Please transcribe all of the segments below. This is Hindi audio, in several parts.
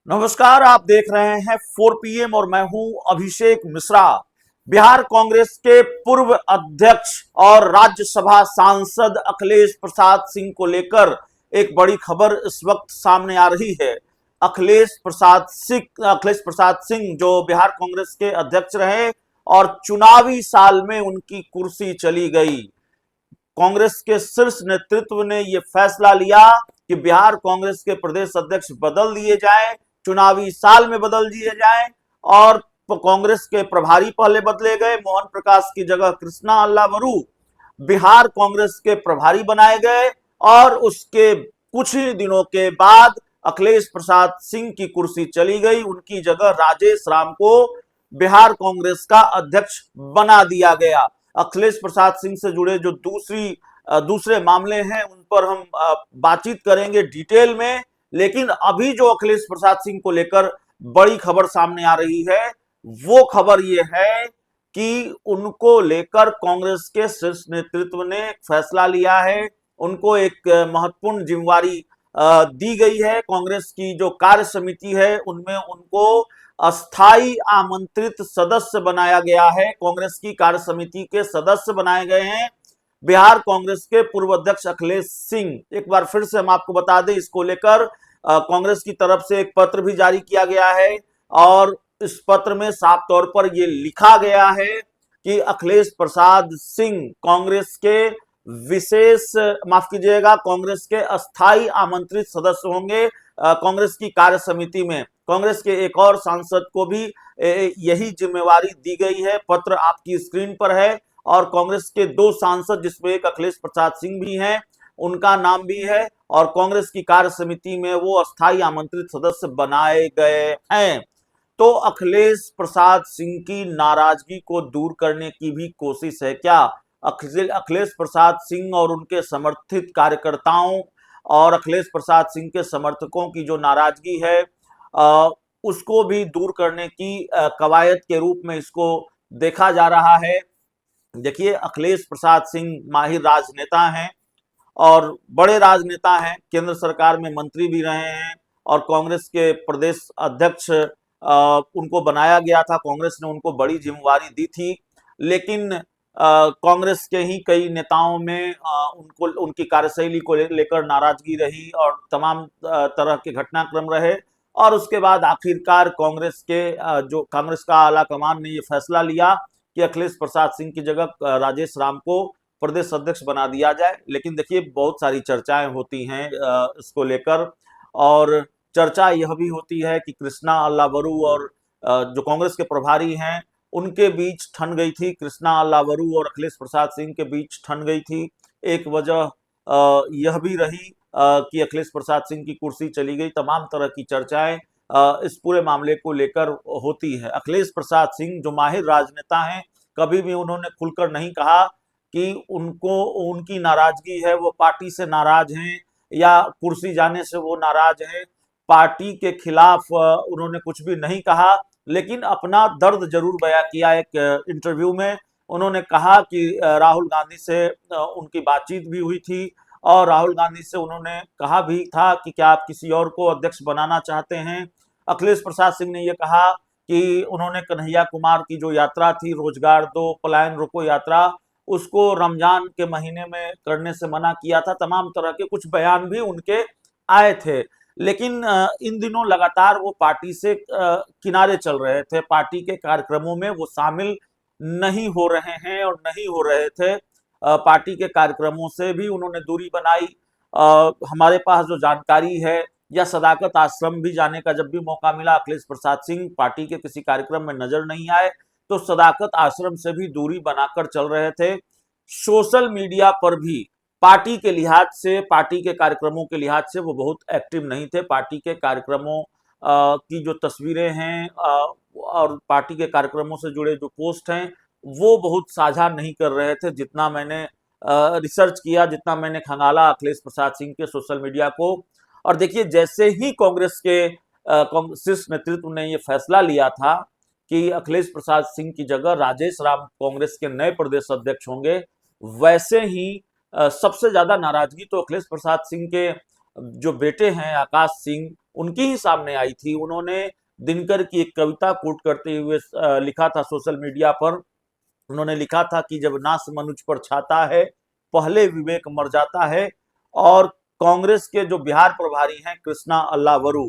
नमस्कार, आप देख रहे हैं 4 PM और मैं हूं अभिषेक मिश्रा। बिहार कांग्रेस के पूर्व अध्यक्ष और राज्यसभा सांसद अखिलेश प्रसाद सिंह को लेकर एक बड़ी खबर इस वक्त सामने आ रही है। अखिलेश प्रसाद सिंह जो बिहार कांग्रेस के अध्यक्ष रहे और चुनावी साल में उनकी कुर्सी चली गई। कांग्रेस के शीर्ष नेतृत्व ने यह फैसला लिया कि बिहार कांग्रेस के प्रदेश अध्यक्ष बदल दिए जाएं, चुनावी साल में बदल दिए जाएं और कांग्रेस के प्रभारी पहले बदले गए। मोहन प्रकाश की जगह कृष्णा अल्लावरू बिहार कांग्रेस के प्रभारी बनाए गए और उसके कुछ ही दिनों के बाद अखिलेश प्रसाद सिंह की कुर्सी चली गई। उनकी जगह राजेश राम को बिहार कांग्रेस का अध्यक्ष बना दिया गया। अखिलेश प्रसाद सिंह से जुड़े जो दूसरे मामले हैं उन पर हम बातचीत करेंगे डिटेल में, लेकिन अभी जो अखिलेश प्रसाद सिंह को लेकर बड़ी खबर सामने आ रही है वो खबर ये है कि उनको लेकर कांग्रेस के शीर्ष नेतृत्व ने फैसला लिया है। उनको एक महत्वपूर्ण जिम्मेवारी दी गई है। कांग्रेस की जो कार्य समिति है उनमें उनको अस्थाई आमंत्रित सदस्य बनाया गया है। कांग्रेस की कार्य समिति के सदस्य बनाए गए हैं बिहार कांग्रेस के पूर्व अध्यक्ष अखिलेश सिंह। एक बार फिर से हम आपको बता दें, इसको लेकर कांग्रेस की तरफ से एक पत्र भी जारी किया गया है और इस पत्र में साफ तौर पर यह लिखा गया है कि अखिलेश प्रसाद सिंह कांग्रेस के कांग्रेस के अस्थाई आमंत्रित सदस्य होंगे कांग्रेस की कार्य समिति में। कांग्रेस के एक और सांसद को भी यही जिम्मेवारी दी गई है। पत्र आपकी स्क्रीन पर है और कांग्रेस के 2 सांसद जिसमें एक अखिलेश प्रसाद सिंह भी हैं, उनका नाम भी है और कांग्रेस की कार्य समिति में वो अस्थाई आमंत्रित सदस्य बनाए गए हैं। तो अखिलेश प्रसाद सिंह की नाराजगी को दूर करने की भी कोशिश है क्या? अखिलेश प्रसाद सिंह और उनके समर्थित कार्यकर्ताओं और अखिलेश प्रसाद सिंह के समर्थकों की जो नाराजगी है उसको भी दूर करने की कवायद के रूप में इसको देखा जा रहा है। देखिए, अखिलेश प्रसाद सिंह माहिर राजनेता हैं और बड़े राजनेता हैं, केंद्र सरकार में मंत्री भी रहे हैं और कांग्रेस के प्रदेश अध्यक्ष उनको बनाया गया था। कांग्रेस ने उनको बड़ी जिम्मेवारी दी थी, लेकिन कांग्रेस के ही कई नेताओं में उनकी कार्यशैली को लेकर नाराजगी रही और तमाम तरह के घटनाक्रम रहे और उसके बाद आखिरकार कांग्रेस का आला कमान ने यह फैसला लिया कि अखिलेश प्रसाद सिंह की जगह राजेश राम को प्रदेश अध्यक्ष बना दिया जाए। लेकिन देखिए, बहुत सारी चर्चाएं होती हैं इसको लेकर और चर्चा यह भी होती है कि कृष्णा अल्लावरू और जो कांग्रेस के प्रभारी हैं उनके बीच ठन गई थी। कृष्णा अल्लावरू और अखिलेश प्रसाद सिंह के बीच ठन गई थी। एक वजह यह भी रही कि अखिलेश प्रसाद सिंह की कुर्सी चली गई। तमाम तरह की चर्चाएं इस पूरे मामले को लेकर होती है। अखिलेश प्रसाद सिंह जो माहिर राजनेता हैं, कभी भी उन्होंने खुलकर नहीं कहा कि उनकी नाराजगी है, वो पार्टी से नाराज हैं या कुर्सी जाने से वो नाराज हैं। पार्टी के खिलाफ उन्होंने कुछ भी नहीं कहा, लेकिन अपना दर्द जरूर बयां किया। एक इंटरव्यू में उन्होंने कहा कि राहुल गांधी से उनकी बातचीत भी हुई थी और राहुल गांधी से उन्होंने कहा भी था कि क्या आप किसी और को अध्यक्ष बनाना चाहते हैं। अखिलेश प्रसाद सिंह ने यह कहा कि उन्होंने कन्हैया कुमार की जो यात्रा थी, रोजगार दो पलायन रोको यात्रा, उसको रमजान के महीने में करने से मना किया था। तमाम तरह के कुछ बयान भी उनके आए थे, लेकिन इन दिनों लगातार वो पार्टी से किनारे चल रहे थे। पार्टी के कार्यक्रमों में वो शामिल नहीं हो रहे हैं और नहीं हो रहे थे। पार्टी के कार्यक्रमों से भी उन्होंने दूरी बनाई। हमारे पास जो जानकारी है, या सदाकत आश्रम भी जाने का जब भी मौका मिला, अखिलेश प्रसाद सिंह पार्टी के किसी कार्यक्रम में नजर नहीं आए तो सदाकत आश्रम से भी दूरी बनाकर चल रहे थे। सोशल मीडिया पर भी पार्टी के लिहाज से, पार्टी के कार्यक्रमों के लिहाज से वो बहुत एक्टिव नहीं थे। पार्टी के कार्यक्रमों की जो तस्वीरें हैं और पार्टी के कार्यक्रमों से जुड़े जो पोस्ट हैं वो बहुत साझा नहीं कर रहे थे। जितना मैंने रिसर्च किया, जितना मैंने खंगाला अखिलेश प्रसाद सिंह के सोशल मीडिया को, और देखिए, जैसे ही कांग्रेस के शीर्ष नेतृत्व ने यह फैसला लिया था कि अखिलेश प्रसाद सिंह की जगह राजेश राम कांग्रेस के नए प्रदेश अध्यक्ष होंगे, वैसे ही सबसे ज्यादा नाराजगी तो अखिलेश प्रसाद सिंह के जो बेटे हैं आकाश सिंह, उनकी ही सामने आई थी। उन्होंने दिनकर की एक कविता कोट करते हुए लिखा था सोशल मीडिया पर। उन्होंने लिखा था कि जब नास मनुज पर छाता है, पहले विवेक मर जाता है। और कांग्रेस के जो बिहार प्रभारी हैं कृष्णा अल्लावरू,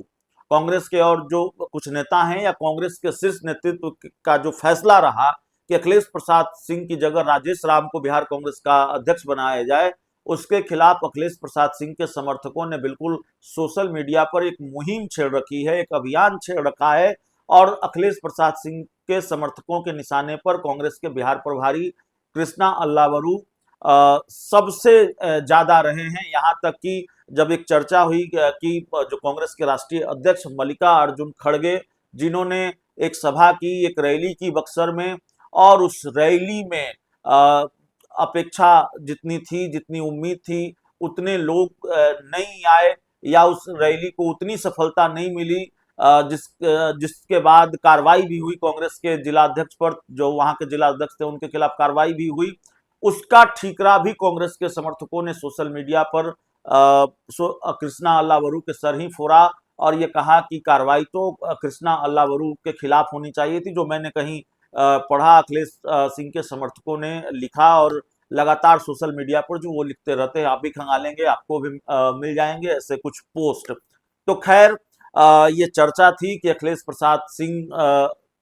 कांग्रेस के और जो कुछ नेता हैं या कांग्रेस के शीर्ष नेतृत्व का जो फैसला रहा कि अखिलेश प्रसाद सिंह की जगह राजेश राम को बिहार कांग्रेस का अध्यक्ष बनाया जाए, उसके खिलाफ अखिलेश प्रसाद सिंह के समर्थकों ने बिल्कुल सोशल मीडिया पर एक मुहिम छेड़ रखी है, एक अभियान छेड़ रखा है। और अखिलेश प्रसाद सिंह के समर्थकों के निशाने पर कांग्रेस के बिहार प्रभारी कृष्णा अल्लावरू सबसे ज्यादा रहे हैं। यहां तक कि जब एक चर्चा हुई कि जो कांग्रेस के राष्ट्रीय अध्यक्ष मल्लिका अर्जुन खड़गे, जिन्होंने एक सभा की, एक रैली की बक्सर में, और उस रैली में अपेक्षा जितनी थी, जितनी उम्मीद थी, उतने लोग नहीं आए या उस रैली को उतनी सफलता नहीं मिली, जिसके बाद कार्रवाई भी हुई कांग्रेस के जिला अध्यक्ष पर, जो वहां के जिला अध्यक्ष थे उनके खिलाफ कार्रवाई भी हुई। उसका ठीकरा भी कांग्रेस के समर्थकों ने सोशल मीडिया पर कृष्णा अल्लावरू के सर ही फोड़ा और ये कहा कि कार्रवाई तो कृष्णा अल्लावरू के खिलाफ होनी चाहिए थी। जो मैंने कहीं पढ़ा, अखिलेश सिंह के समर्थकों ने लिखा और लगातार सोशल मीडिया पर जो वो लिखते रहते हैं, आप भी खंगालेंगे, आपको भी मिल जाएंगे ऐसे कुछ पोस्ट। तो खैर ये चर्चा थी कि अखिलेश प्रसाद सिंह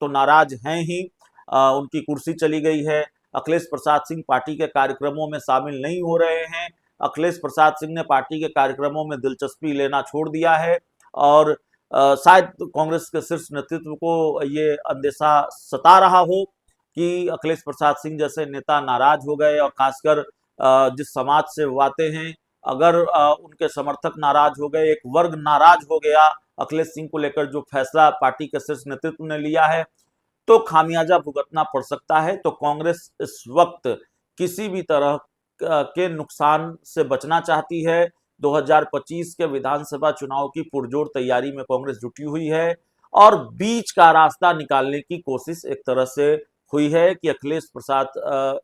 तो नाराज हैं ही, उनकी कुर्सी चली गई है। अखिलेश प्रसाद सिंह पार्टी के कार्यक्रमों में शामिल नहीं हो रहे हैं। अखिलेश प्रसाद सिंह ने पार्टी के कार्यक्रमों में दिलचस्पी लेना छोड़ दिया है और शायद कांग्रेस के शीर्ष नेतृत्व को ये अंदेशा सता रहा हो कि अखिलेश प्रसाद सिंह जैसे नेता नाराज हो गए, और खासकर जिस समाज से वो आते हैं, अगर उनके समर्थक नाराज हो गए, एक वर्ग नाराज हो गया अखिलेश सिंह को लेकर जो फैसला पार्टी के शीर्ष नेतृत्व ने लिया है, तो खामियाजा भुगतना पड़ सकता है। तो कांग्रेस इस वक्त किसी भी तरह के नुकसान से बचना चाहती है। 2025 के विधानसभा चुनाव की पुरजोर तैयारी में कांग्रेस जुटी हुई है और बीच का रास्ता निकालने की कोशिश एक तरह से हुई है कि अखिलेश प्रसाद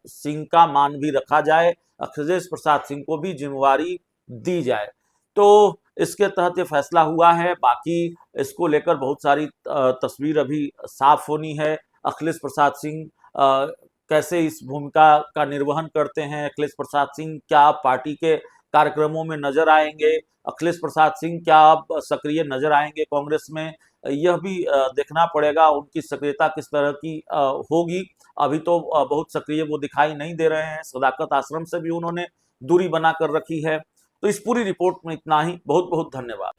सिंह का मान भी रखा जाए, अखिलेश प्रसाद सिंह को भी जिम्मेवारी दी जाए। तो इसके तहत ये फैसला हुआ है। बाकी इसको लेकर बहुत सारी तस्वीर अभी साफ होनी है। अखिलेश प्रसाद सिंह कैसे इस भूमिका का निर्वहन करते हैं, अखिलेश प्रसाद सिंह क्या पार्टी के कार्यक्रमों में नजर आएंगे, अखिलेश प्रसाद सिंह क्या अब सक्रिय नजर आएंगे कांग्रेस में, यह भी देखना पड़ेगा। उनकी सक्रियता किस तरह की होगी। अभी तो बहुत सक्रिय वो दिखाई नहीं दे रहे हैं, सदाकत आश्रम से भी उन्होंने दूरी बनाकर रखी है। तो इस पूरी रिपोर्ट में इतना ही। बहुत बहुत धन्यवाद।